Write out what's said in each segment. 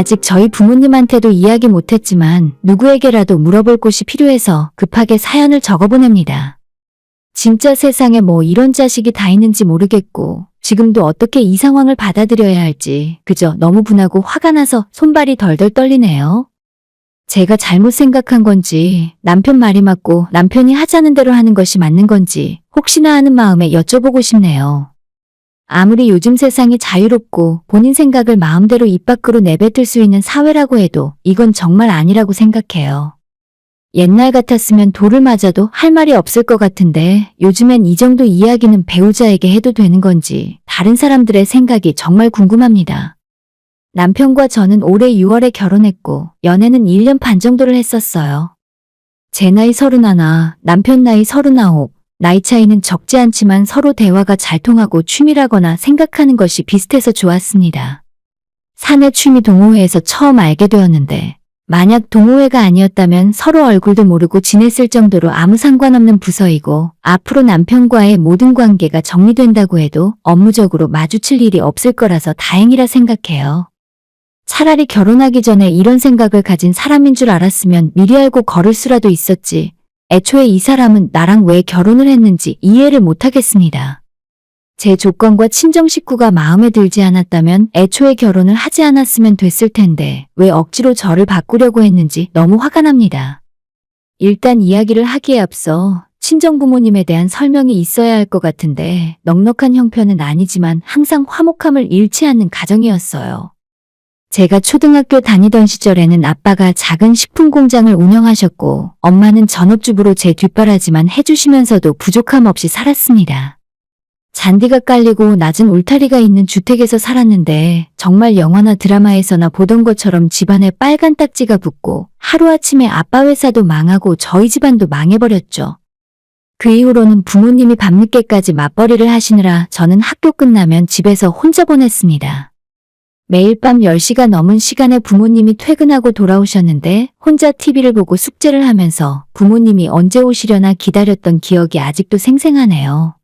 아직 저희 부모님한테도 이야기 못했지만 누구에게라도 물어볼 곳이 필요해서 급하게 사연을 적어보냅니다. 진짜 세상에 뭐 이런 자식이 다 있는지 모르겠고 지금도 어떻게 이 상황을 받아들여야 할지 그저 너무 분하고 화가 나서 손발이 덜덜 떨리네요. 제가 잘못 생각한 건지 남편 말이 맞고 남편이 하자는 대로 하는 것이 맞는 건지 혹시나 하는 마음에 여쭤보고 싶네요. 아무리 요즘 세상이 자유롭고 본인 생각을 마음대로 입 밖으로 내뱉을 수 있는 사회라고 해도 이건 정말 아니라고 생각해요. 옛날 같았으면 돌을 맞아도 할 말이 없을 것 같은데 요즘엔 이 정도 이야기는 배우자에게 해도 되는 건지 다른 사람들의 생각이 정말 궁금합니다. 남편과 저는 올해 6월에 결혼했고 연애는 1년 반 정도를 했었어요. 제 나이 31, 남편 나이 39, 나이 차이는 적지 않지만 서로 대화가 잘 통하고 취미라거나 생각하는 것이 비슷해서 좋았습니다. 사내 취미 동호회에서 처음 알게 되었는데 만약 동호회가 아니었다면 서로 얼굴도 모르고 지냈을 정도로 아무 상관없는 부서이고 앞으로 남편과의 모든 관계가 정리된다고 해도 업무적으로 마주칠 일이 없을 거라서 다행이라 생각해요. 차라리 결혼하기 전에 이런 생각을 가진 사람인 줄 알았으면 미리 알고 걸을 수라도 있었지. 애초에 이 사람은 나랑 왜 결혼을 했는지 이해를 못하겠습니다. 제 조건과 친정 식구가 마음에 들지 않았다면 애초에 결혼을 하지 않았으면 됐을 텐데 왜 억지로 저를 바꾸려고 했는지 너무 화가 납니다. 일단 이야기를 하기에 앞서 친정 부모님에 대한 설명이 있어야 할 것 같은데 넉넉한 형편은 아니지만 항상 화목함을 잃지 않는 가정이었어요. 제가 초등학교 다니던 시절에는 아빠가 작은 식품 공장을 운영하셨고 엄마는 전업주부로 제 뒷바라지만 해주시면서도 부족함 없이 살았습니다. 잔디가 깔리고 낮은 울타리가 있는 주택에서 살았는데 정말 영화나 드라마에서나 보던 것처럼 집안에 빨간 딱지가 붙고 하루아침에 아빠 회사도 망하고 저희 집안도 망해버렸죠. 그 이후로는 부모님이 밤늦게까지 맞벌이를 하시느라 저는 학교 끝나면 집에서 혼자 보냈습니다. 매일 밤 10시가 넘은 시간에 부모님이 퇴근하고 돌아오셨는데 혼자 TV를 보고 숙제를 하면서 부모님이 언제 오시려나 기다렸던 기억이 아직도 생생하네요.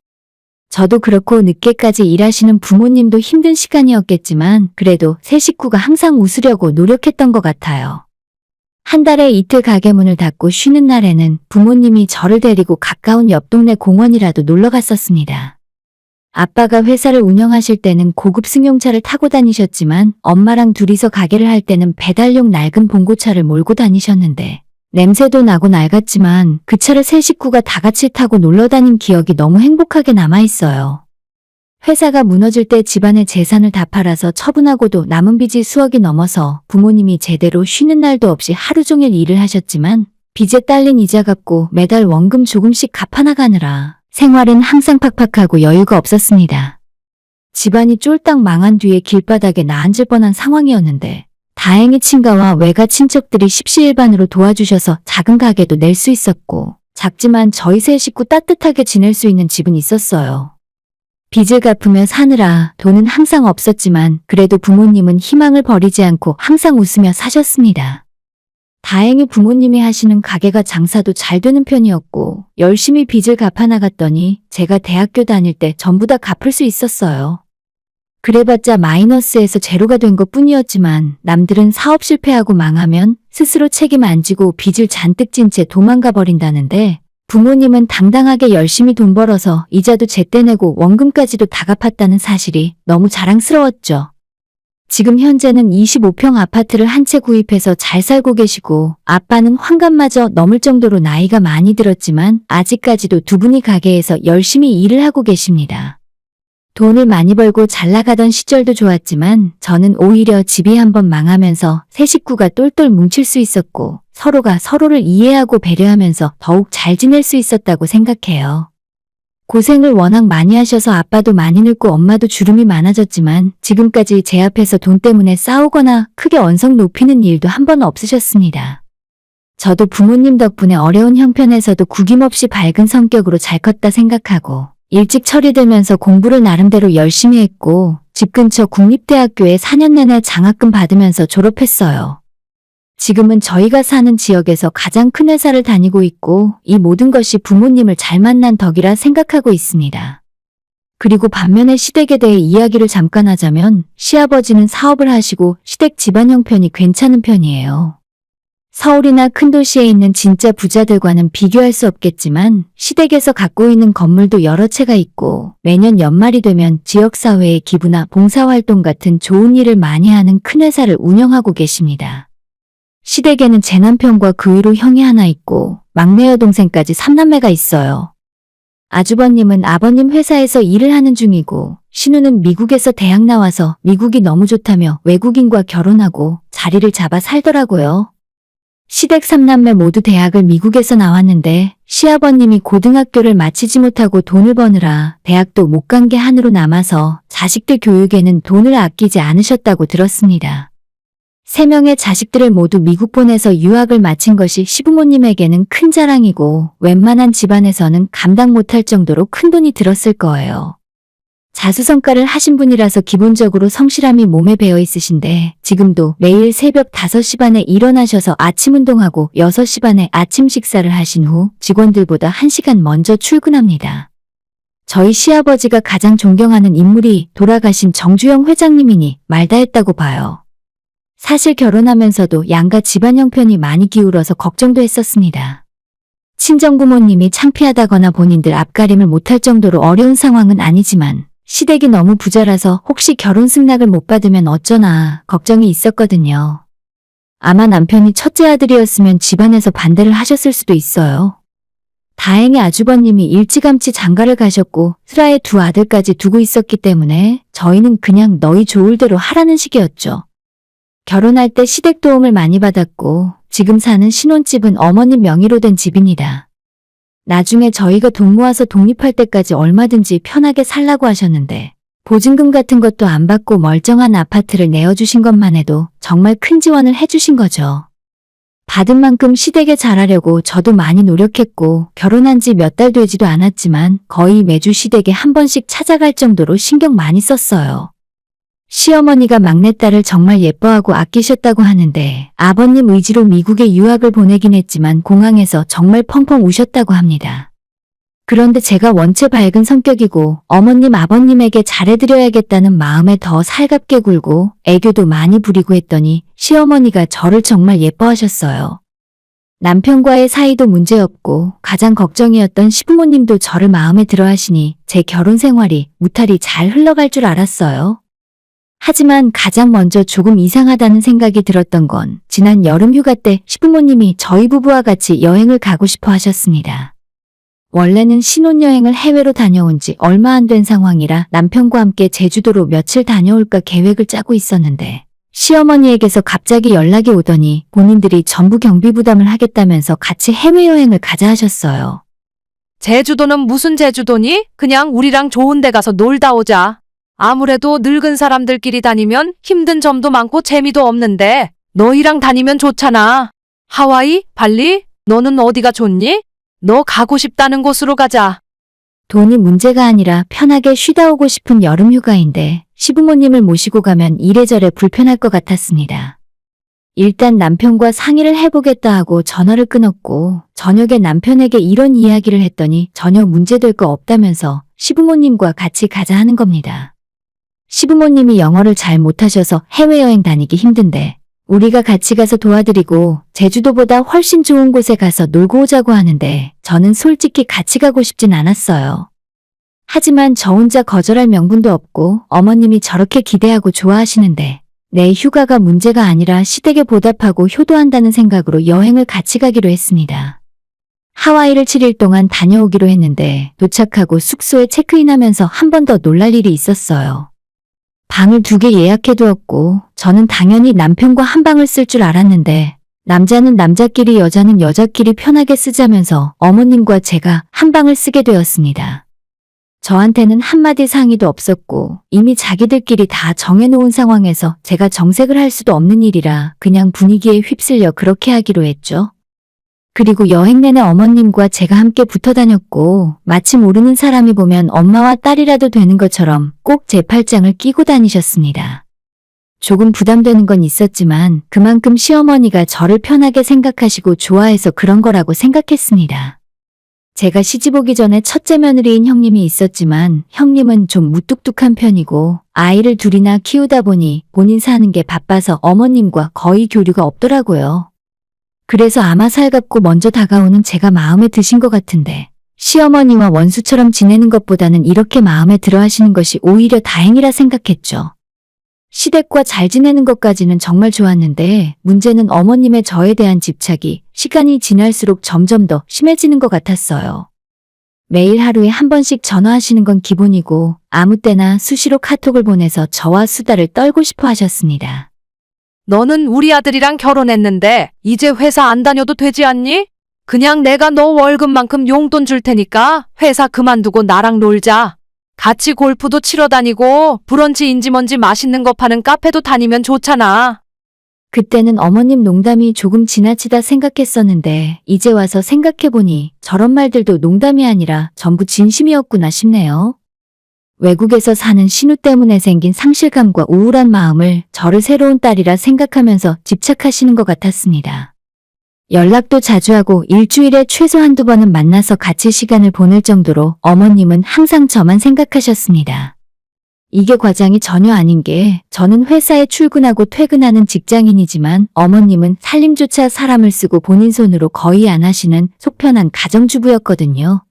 저도 그렇고 늦게까지 일하시는 부모님도 힘든 시간이었겠지만 그래도 세 식구가 항상 웃으려고 노력했던 것 같아요. 한 달에 이틀 가게 문을 닫고 쉬는 날에는 부모님이 저를 데리고 가까운 옆 동네 공원이라도 놀러 갔었습니다. 아빠가 회사를 운영하실 때는 고급 승용차를 타고 다니셨지만 엄마랑 둘이서 가게를 할 때는 배달용 낡은 봉고차를 몰고 다니셨는데 냄새도 나고 낡았지만 그 차를 세 식구가 다 같이 타고 놀러 다닌 기억이 너무 행복하게 남아있어요. 회사가 무너질 때 집안의 재산을 다 팔아서 처분하고도 남은 빚이 수억이 넘어서 부모님이 제대로 쉬는 날도 없이 하루 종일 일을 하셨지만 빚에 딸린 이자 갚고 매달 원금 조금씩 갚아나가느라 생활은 항상 팍팍하고 여유가 없었습니다. 집안이 쫄딱 망한 뒤에 길바닥에 나앉을 뻔한 상황이었는데 다행히 친가와 외가 친척들이 십시일반으로 도와주셔서 작은 가게도 낼 수 있었고 작지만 저희 세 식구 따뜻하게 지낼 수 있는 집은 있었어요. 빚을 갚으며 사느라 돈은 항상 없었지만 그래도 부모님은 희망을 버리지 않고 항상 웃으며 사셨습니다. 다행히 부모님이 하시는 가게가 장사도 잘 되는 편이었고 열심히 빚을 갚아나갔더니 제가 대학교 다닐 때 전부 다 갚을 수 있었어요. 그래봤자 마이너스에서 제로가 된 것뿐이었지만 남들은 사업 실패하고 망하면 스스로 책임 안 지고 빚을 잔뜩 진 채 도망가 버린다는데 부모님은 당당하게 열심히 돈 벌어서 이자도 제때 내고 원금까지도 다 갚았다는 사실이 너무 자랑스러웠죠. 지금 현재는 25평 아파트를 한 채 구입해서 잘 살고 계시고 아빠는 환갑마저 넘을 정도로 나이가 많이 들었지만 아직까지도 두 분이 가게에서 열심히 일을 하고 계십니다. 돈을 많이 벌고 잘 나가던 시절도 좋았지만 저는 오히려 집이 한번 망하면서 세 식구가 똘똘 뭉칠 수 있었고 서로가 서로를 이해하고 배려하면서 더욱 잘 지낼 수 있었다고 생각해요. 고생을 워낙 많이 하셔서 아빠도 많이 늙고 엄마도 주름이 많아졌지만 지금까지 제 앞에서 돈 때문에 싸우거나 크게 언성 높이는 일도 한 번 없으셨습니다. 저도 부모님 덕분에 어려운 형편에서도 구김없이 밝은 성격으로 잘 컸다 생각하고 일찍 철이 들면서 공부를 나름대로 열심히 했고 집 근처 국립대학교에 4년 내내 장학금 받으면서 졸업했어요. 지금은 저희가 사는 지역에서 가장 큰 회사를 다니고 있고 이 모든 것이 부모님을 잘 만난 덕이라 생각하고 있습니다. 그리고 반면에 시댁에 대해 이야기를 잠깐 하자면 시아버지는 사업을 하시고 시댁 집안 형편이 괜찮은 편이에요. 서울이나 큰 도시에 있는 진짜 부자들과는 비교할 수 없겠지만 시댁에서 갖고 있는 건물도 여러 채가 있고 매년 연말이 되면 지역사회의 기부나 봉사활동 같은 좋은 일을 많이 하는 큰 회사를 운영하고 계십니다. 시댁에는 제 남편과 그 위로 형이 하나 있고 막내 여동생까지 3남매가 있어요. 아주버님은 아버님 회사에서 일을 하는 중이고 신우는 미국에서 대학 나와서 미국이 너무 좋다며 외국인과 결혼하고 자리를 잡아 살더라고요. 시댁 3남매 모두 대학을 미국에서 나왔는데 시아버님이 고등학교를 마치지 못하고 돈을 버느라 대학도 못 간 게 한으로 남아서 자식들 교육에는 돈을 아끼지 않으셨다고 들었습니다. 3명의 자식들을 모두 미국 보내서 유학을 마친 것이 시부모님에게는 큰 자랑이고 웬만한 집안에서는 감당 못할 정도로 큰 돈이 들었을 거예요. 자수성가를 하신 분이라서 기본적으로 성실함이 몸에 배어 있으신데 지금도 매일 새벽 5시 반에 일어나셔서 아침 운동하고 6시 반에 아침 식사를 하신 후 직원들보다 1시간 먼저 출근합니다. 저희 시아버지가 가장 존경하는 인물이 돌아가신 정주영 회장님이니 말다 했다고 봐요. 사실 결혼하면서도 양가 집안 형편이 많이 기울어서 걱정도 했었습니다. 친정부모님이 창피하다거나 본인들 앞가림을 못할 정도로 어려운 상황은 아니지만 시댁이 너무 부자라서 혹시 결혼 승낙을 못 받으면 어쩌나 걱정이 있었거든요. 아마 남편이 첫째 아들이었으면 집안에서 반대를 하셨을 수도 있어요. 다행히 아주버님이 일찌감치 장가를 가셨고 슬아의 2 아들까지 두고 있었기 때문에 저희는 그냥 너희 좋을 대로 하라는 식이었죠. 결혼할 때 시댁 도움을 많이 받았고 지금 사는 신혼집은 어머님 명의로 된 집입니다. 나중에 저희가 돈 모아서 독립할 때까지 얼마든지 편하게 살라고 하셨는데 보증금 같은 것도 안 받고 멀쩡한 아파트를 내어주신 것만 해도 정말 큰 지원을 해주신 거죠. 받은 만큼 시댁에 잘하려고 저도 많이 노력했고 결혼한 지 몇 달 되지도 않았지만 거의 매주 시댁에 한 번씩 찾아갈 정도로 신경 많이 썼어요. 시어머니가 막내딸을 정말 예뻐하고 아끼셨다고 하는데 아버님 의지로 미국에 유학을 보내긴 했지만 공항에서 정말 펑펑 우셨다고 합니다. 그런데 제가 원체 밝은 성격이고 어머님 아버님에게 잘해드려야겠다는 마음에 더 살갑게 굴고 애교도 많이 부리고 했더니 시어머니가 저를 정말 예뻐하셨어요. 남편과의 사이도 문제없고 가장 걱정이었던 시부모님도 저를 마음에 들어 하시니 제 결혼 생활이 무탈히 잘 흘러갈 줄 알았어요. 하지만 가장 먼저 조금 이상하다는 생각이 들었던 건 지난 여름 휴가 때 시부모님이 저희 부부와 같이 여행을 가고 싶어 하셨습니다. 원래는 신혼여행을 해외로 다녀온 지 얼마 안 된 상황이라 남편과 함께 제주도로 며칠 다녀올까 계획을 짜고 있었는데 시어머니에게서 갑자기 연락이 오더니 본인들이 전부 경비 부담을 하겠다면서 같이 해외여행을 가자 하셨어요. 제주도는 무슨 제주도니? 그냥 우리랑 좋은 데 가서 놀다 오자. 아무래도 늙은 사람들끼리 다니면 힘든 점도 많고 재미도 없는데 너희랑 다니면 좋잖아. 하와이? 발리? 너는 어디가 좋니? 너 가고 싶다는 곳으로 가자. 돈이 문제가 아니라 편하게 쉬다 오고 싶은 여름 휴가인데 시부모님을 모시고 가면 이래저래 불편할 것 같았습니다. 일단 남편과 상의를 해보겠다 하고 전화를 끊었고 저녁에 남편에게 이런 이야기를 했더니 전혀 문제될 거 없다면서 시부모님과 같이 가자 하는 겁니다. 시부모님이 영어를 잘 못하셔서 해외여행 다니기 힘든데 우리가 같이 가서 도와드리고 제주도보다 훨씬 좋은 곳에 가서 놀고 오자고 하는데 저는 솔직히 같이 가고 싶진 않았어요. 하지만 저 혼자 거절할 명분도 없고 어머님이 저렇게 기대하고 좋아하시는데 내 휴가가 문제가 아니라 시댁에 보답하고 효도한다는 생각으로 여행을 같이 가기로 했습니다. 하와이를 7일 동안 다녀오기로 했는데 도착하고 숙소에 체크인하면서 한 번 더 놀랄 일이 있었어요. 방을 2개 예약해두었고 저는 당연히 남편과 한 방을 쓸 줄 알았는데 남자는 남자끼리 여자는 여자끼리 편하게 쓰자면서 어머님과 제가 한 방을 쓰게 되었습니다. 저한테는 한마디 상의도 없었고 이미 자기들끼리 다 정해놓은 상황에서 제가 정색을 할 수도 없는 일이라 그냥 분위기에 휩쓸려 그렇게 하기로 했죠. 그리고 여행 내내 어머님과 제가 함께 붙어 다녔고 마치 모르는 사람이 보면 엄마와 딸이라도 되는 것처럼 꼭 제 팔짱을 끼고 다니셨습니다. 조금 부담되는 건 있었지만 그만큼 시어머니가 저를 편하게 생각하시고 좋아해서 그런 거라고 생각했습니다. 제가 시집 오기 전에 첫째 며느리인 형님이 있었지만 형님은 좀 무뚝뚝한 편이고 아이를 둘이나 키우다 보니 본인 사는 게 바빠서 어머님과 거의 교류가 없더라고요. 그래서 아마 살갑고 먼저 다가오는 제가 마음에 드신 것 같은데 시어머니와 원수처럼 지내는 것보다는 이렇게 마음에 들어 하시는 것이 오히려 다행이라 생각했죠. 시댁과 잘 지내는 것까지는 정말 좋았는데 문제는 어머님의 저에 대한 집착이 시간이 지날수록 점점 더 심해지는 것 같았어요. 매일 하루에 한 번씩 전화하시는 건 기본이고 아무 때나 수시로 카톡을 보내서 저와 수다를 떨고 싶어 하셨습니다. 너는 우리 아들이랑 결혼했는데 이제 회사 안 다녀도 되지 않니? 그냥 내가 너 월급만큼 용돈 줄 테니까 회사 그만두고 나랑 놀자. 같이 골프도 치러 다니고 브런치인지 뭔지 맛있는 거 파는 카페도 다니면 좋잖아. 그때는 어머님 농담이 조금 지나치다 생각했었는데 이제 와서 생각해보니 저런 말들도 농담이 아니라 전부 진심이었구나 싶네요. 외국에서 사는 신우 때문에 생긴 상실감과 우울한 마음을 저를 새로운 딸이라 생각하면서 집착하시는 것 같았습니다. 연락도 자주 하고 일주일에 최소 한두 번은 만나서 같이 시간을 보낼 정도로 어머님은 항상 저만 생각하셨습니다. 이게 과장이 전혀 아닌 게 저는 회사에 출근하고 퇴근하는 직장인이지만 어머님은 살림조차 사람을 쓰고 본인 손으로 거의 안 하시는 속편한 가정주부였거든요.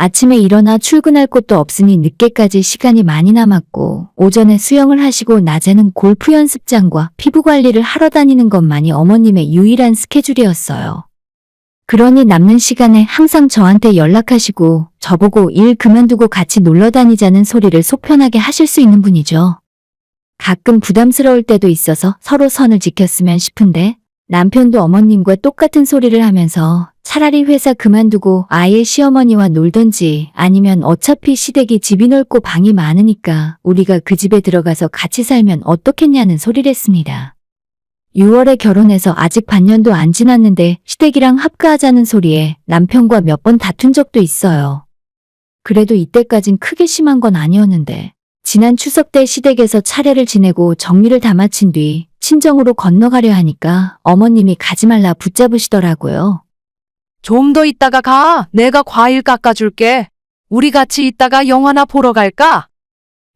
아침에 일어나 출근할 곳도 없으니 늦게까지 시간이 많이 남았고 오전에 수영을 하시고 낮에는 골프 연습장과 피부 관리를 하러 다니는 것만이 어머님의 유일한 스케줄이었어요. 그러니 남는 시간에 항상 저한테 연락하시고 저보고 일 그만두고 같이 놀러 다니자는 소리를 속편하게 하실 수 있는 분이죠. 가끔 부담스러울 때도 있어서 서로 선을 지켰으면 싶은데 남편도 어머님과 똑같은 소리를 하면서 차라리 회사 그만두고 아예 시어머니와 놀던지 아니면 어차피 시댁이 집이 넓고 방이 많으니까 우리가 그 집에 들어가서 같이 살면 어떻겠냐는 소리를 했습니다. 6월에 결혼해서 아직 반년도 안 지났는데 시댁이랑 합가하자는 소리에 남편과 몇 번 다툰 적도 있어요. 그래도 이때까진 크게 심한 건 아니었는데 지난 추석 때 시댁에서 차례를 지내고 정리를 다 마친 뒤 친정으로 건너가려 하니까 어머님이 가지 말라 붙잡으시더라고요. 좀 더 있다가 가. 내가 과일 깎아줄게. 우리 같이 있다가 영화나 보러 갈까?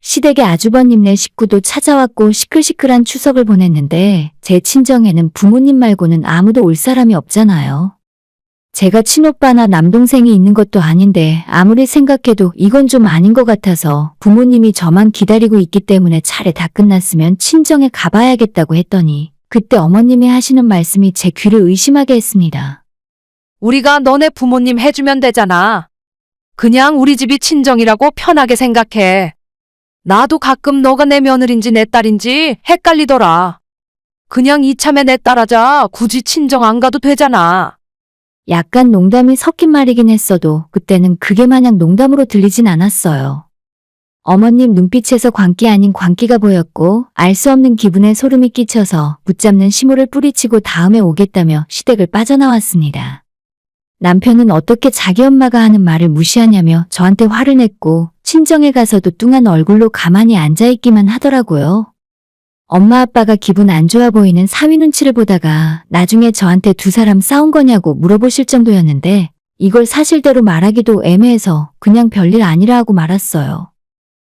시댁의 아주버님네 식구도 찾아왔고 시끌시끌한 추석을 보냈는데 제 친정에는 부모님 말고는 아무도 올 사람이 없잖아요. 제가 친오빠나 남동생이 있는 것도 아닌데 아무리 생각해도 이건 좀 아닌 것 같아서 부모님이 저만 기다리고 있기 때문에 차례 다 끝났으면 친정에 가봐야겠다고 했더니 그때 어머님이 하시는 말씀이 제 귀를 의심하게 했습니다. 우리가 너네 부모님 해주면 되잖아. 그냥 우리 집이 친정이라고 편하게 생각해. 나도 가끔 너가 내 며느린지 내 딸인지 헷갈리더라. 그냥 이참에 내 딸하자. 굳이 친정 안 가도 되잖아. 약간 농담이 섞인 말이긴 했어도 그때는 그게 마냥 농담으로 들리진 않았어요. 어머님 눈빛에서 광기 아닌 광기가 보였고 알 수 없는 기분에 소름이 끼쳐서 붙잡는 시모를 뿌리치고 다음에 오겠다며 시댁을 빠져나왔습니다. 남편은 어떻게 자기 엄마가 하는 말을 무시하냐며 저한테 화를 냈고 친정에 가서도 뚱한 얼굴로 가만히 앉아있기만 하더라고요. 엄마 아빠가 기분 안 좋아 보이는 사위 눈치를 보다가 나중에 저한테 두 사람 싸운 거냐고 물어보실 정도였는데 이걸 사실대로 말하기도 애매해서 그냥 별일 아니라 하고 말았어요.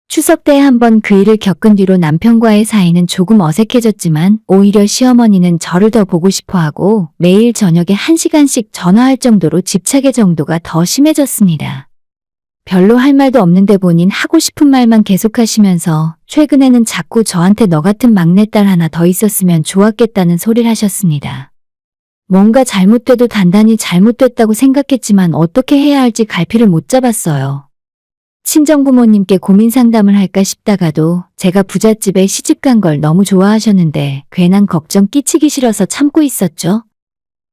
추석 때 한번 그 일을 겪은 뒤로 남편과의 사이는 조금 어색해졌지만 오히려 시어머니는 저를 더 보고 싶어하고 매일 저녁에 1시간씩 전화할 정도로 집착의 정도가 더 심해졌습니다. 별로 할 말도 없는데 본인 하고 싶은 말만 계속하시면서 최근에는 자꾸 저한테 너 같은 막내딸 하나 더 있었으면 좋았겠다는 소리를 하셨습니다. 뭔가 잘못돼도 단단히 잘못됐다고 생각했지만 어떻게 해야 할지 갈피를 못 잡았어요. 친정부모님께 고민 상담을 할까 싶다가도 제가 부잣집에 시집간 걸 너무 좋아하셨는데 괜한 걱정 끼치기 싫어서 참고 있었죠.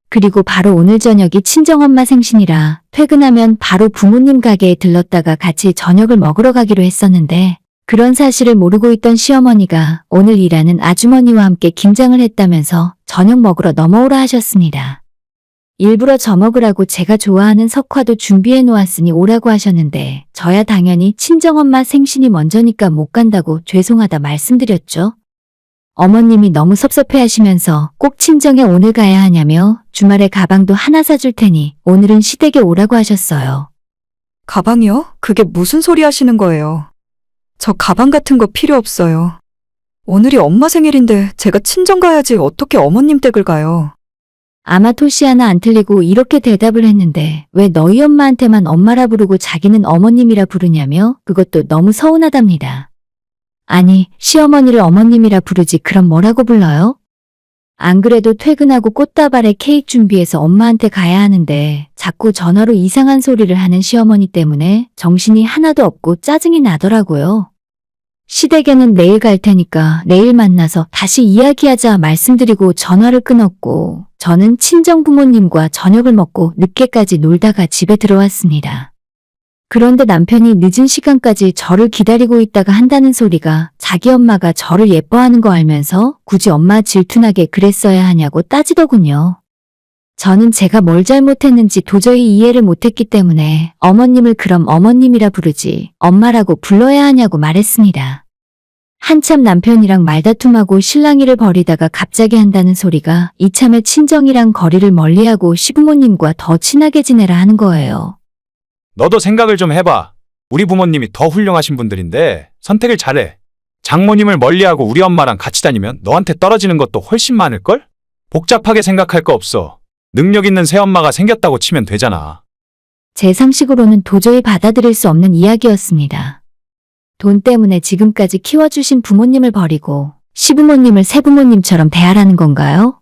그리고 바로 오늘 저녁이 친정엄마 생신이라 퇴근하면 바로 부모님 가게에 들렀다가 같이 저녁을 먹으러 가기로 했었는데 그런 사실을 모르고 있던 시어머니가 오늘 일하는 아주머니와 함께 김장을 했다면서 저녁 먹으러 넘어오라 하셨습니다. 일부러 저 먹으라고 제가 좋아하는 석화도 준비해 놓았으니 오라고 하셨는데 저야 당연히 친정엄마 생신이 먼저니까 못 간다고 죄송하다 말씀드렸죠. 어머님이 너무 섭섭해 하시면서 꼭 친정에 오늘 가야 하냐며 주말에 가방도 하나 사줄 테니 오늘은 시댁에 오라고 하셨어요. 가방이요? 그게 무슨 소리 하시는 거예요? 저 가방 같은 거 필요 없어요. 오늘이 엄마 생일인데 제가 친정 가야지 어떻게 어머님 댁을 가요? 아마 토시 하나 안 틀리고 이렇게 대답을 했는데 왜 너희 엄마한테만 엄마라 부르고 자기는 어머님이라 부르냐며 그것도 너무 서운하답니다. 아니, 시어머니를 어머님이라 부르지 그럼 뭐라고 불러요? 안 그래도 퇴근하고 꽃다발에 케이크 준비해서 엄마한테 가야 하는데 자꾸 전화로 이상한 소리를 하는 시어머니 때문에 정신이 하나도 없고 짜증이 나더라고요. 시댁에는 내일 갈 테니까 내일 만나서 다시 이야기하자 말씀드리고 전화를 끊었고 저는 친정 부모님과 저녁을 먹고 늦게까지 놀다가 집에 들어왔습니다. 그런데 남편이 늦은 시간까지 저를 기다리고 있다가 한다는 소리가 자기 엄마가 저를 예뻐하는 거 알면서 굳이 엄마 질투나게 그랬어야 하냐고 따지더군요. 저는 제가 뭘 잘못했는지 도저히 이해를 못했기 때문에 어머님을 그럼 어머님이라 부르지 엄마라고 불러야 하냐고 말했습니다. 한참 남편이랑 말다툼하고 실랑이를 벌이다가 갑자기 한다는 소리가 이참에 친정이랑 거리를 멀리하고 시부모님과 더 친하게 지내라 하는 거예요. 너도 생각을 좀 해봐. 우리 부모님이 더 훌륭하신 분들인데 선택을 잘해. 장모님을 멀리하고 우리 엄마랑 같이 다니면 너한테 떨어지는 것도 훨씬 많을걸? 복잡하게 생각할 거 없어. 능력 있는 새엄마가 생겼다고 치면 되잖아. 제 상식으로는 도저히 받아들일 수 없는 이야기였습니다. 돈 때문에 지금까지 키워주신 부모님을 버리고 시부모님을 새부모님처럼 대하라는 건가요?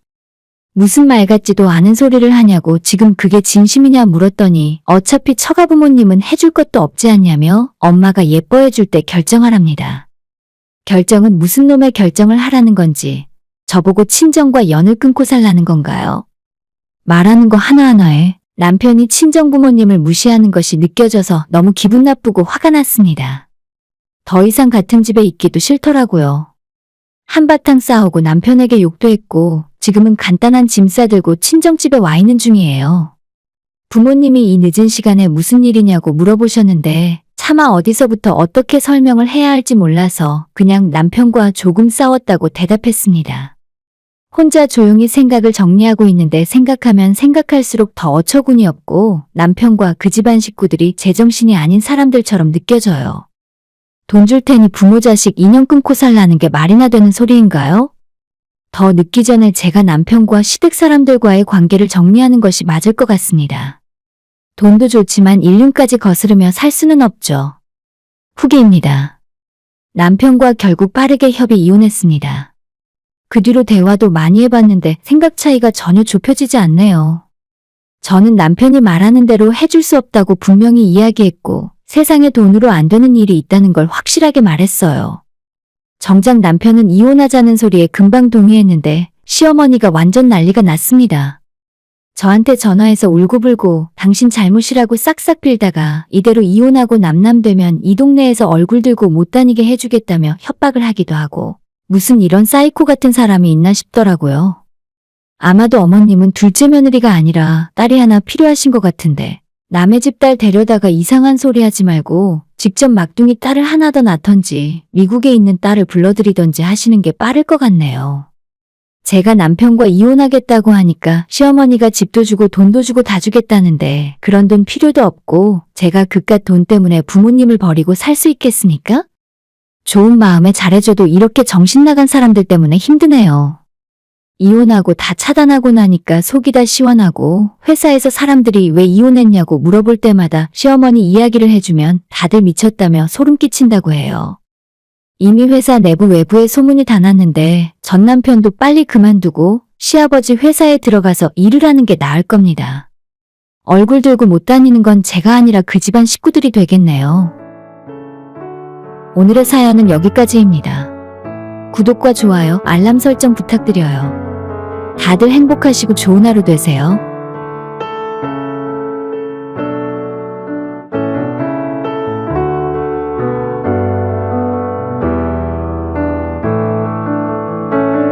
무슨 말 같지도 않은 소리를 하냐고 지금 그게 진심이냐 물었더니 어차피 처가부모님은 해줄 것도 없지 않냐며 엄마가 예뻐해줄 때 결정하랍니다. 결정은 무슨 놈의 결정을 하라는 건지 저보고 친정과 연을 끊고 살라는 건가요? 말하는 거 하나하나에 남편이 친정부모님을 무시하는 것이 느껴져서 너무 기분 나쁘고 화가 났습니다. 더 이상 같은 집에 있기도 싫더라고요. 한바탕 싸우고 남편에게 욕도 했고 지금은 간단한 짐 싸들고 친정집에 와 있는 중이에요. 부모님이 이 늦은 시간에 무슨 일이냐고 물어보셨는데 차마 어디서부터 어떻게 설명을 해야 할지 몰라서 그냥 남편과 조금 싸웠다고 대답했습니다. 혼자 조용히 생각을 정리하고 있는데 생각하면 생각할수록 더 어처구니 없고 남편과 그 집안 식구들이 제정신이 아닌 사람들처럼 느껴져요. 돈 줄 테니 부모 자식 인연 끊고 살라는 게 말이나 되는 소리인가요? 더 늦기 전에 제가 남편과 시댁 사람들과의 관계를 정리하는 것이 맞을 것 같습니다. 돈도 좋지만 일륜까지 거스르며 살 수는 없죠. 후기입니다. 남편과 결국 빠르게 협의 이혼했습니다. 그 뒤로 대화도 많이 해봤는데 생각 차이가 전혀 좁혀지지 않네요. 저는 남편이 말하는 대로 해줄 수 없다고 분명히 이야기했고 세상에 돈으로 안 되는 일이 있다는 걸 확실하게 말했어요. 정작 남편은 이혼하자는 소리에 금방 동의했는데 시어머니가 완전 난리가 났습니다. 저한테 전화해서 울고불고 당신 잘못이라고 싹싹 빌다가 이대로 이혼하고 남남되면 이 동네에서 얼굴 들고 못 다니게 해주겠다며 협박을 하기도 하고 무슨 이런 사이코 같은 사람이 있나 싶더라고요. 아마도 어머님은 둘째 며느리가 아니라 딸이 하나 필요하신 것 같은데 남의 집 딸 데려다가 이상한 소리 하지 말고 직접 막둥이 딸을 하나 더 낳던지 미국에 있는 딸을 불러들이던지 하시는 게 빠를 것 같네요. 제가 남편과 이혼하겠다고 하니까 시어머니가 집도 주고 돈도 주고 다 주겠다는데 그런 돈 필요도 없고 제가 그깟 돈 때문에 부모님을 버리고 살 수 있겠습니까? 좋은 마음에 잘해줘도 이렇게 정신 나간 사람들 때문에 힘드네요. 이혼하고 다 차단하고 나니까 속이 다 시원하고 회사에서 사람들이 왜 이혼했냐고 물어볼 때마다 시어머니 이야기를 해주면 다들 미쳤다며 소름 끼친다고 해요. 이미 회사 내부 외부에 소문이 다 났는데 전 남편도 빨리 그만두고 시아버지 회사에 들어가서 일을 하는 게 나을 겁니다. 얼굴 들고 못 다니는 건 제가 아니라 그 집안 식구들이 되겠네요. 오늘의 사연은 여기까지입니다. 구독과 좋아요, 알람 설정 부탁드려요. 다들 행복하시고 좋은 하루 되세요.